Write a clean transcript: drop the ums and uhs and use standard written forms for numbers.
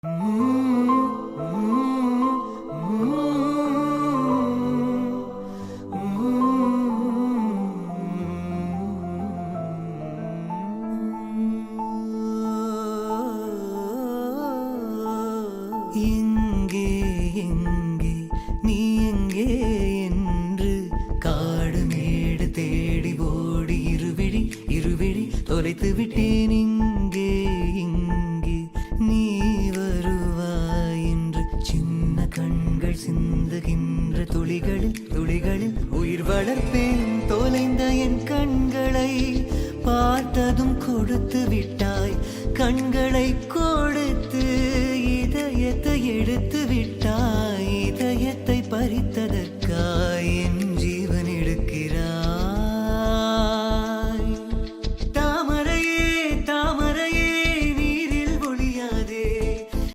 எங்கே எங்கே நீ எங்கே என்று காடு மேடு தேடி ஓடி இருவிழி தொலைத்து விட்டேன். இங்கே இங்கே நீ வருவாய் என்று சின்ன கண்கள் சிந்துகின்ற துளிகளில் உயிர் வளர்ப்பேன். தொலைந்த என் கண்களை பார்த்ததும் கொடுத்து விட்டாய். கண்களை கொடுத்து இதயத்தை எடுத்து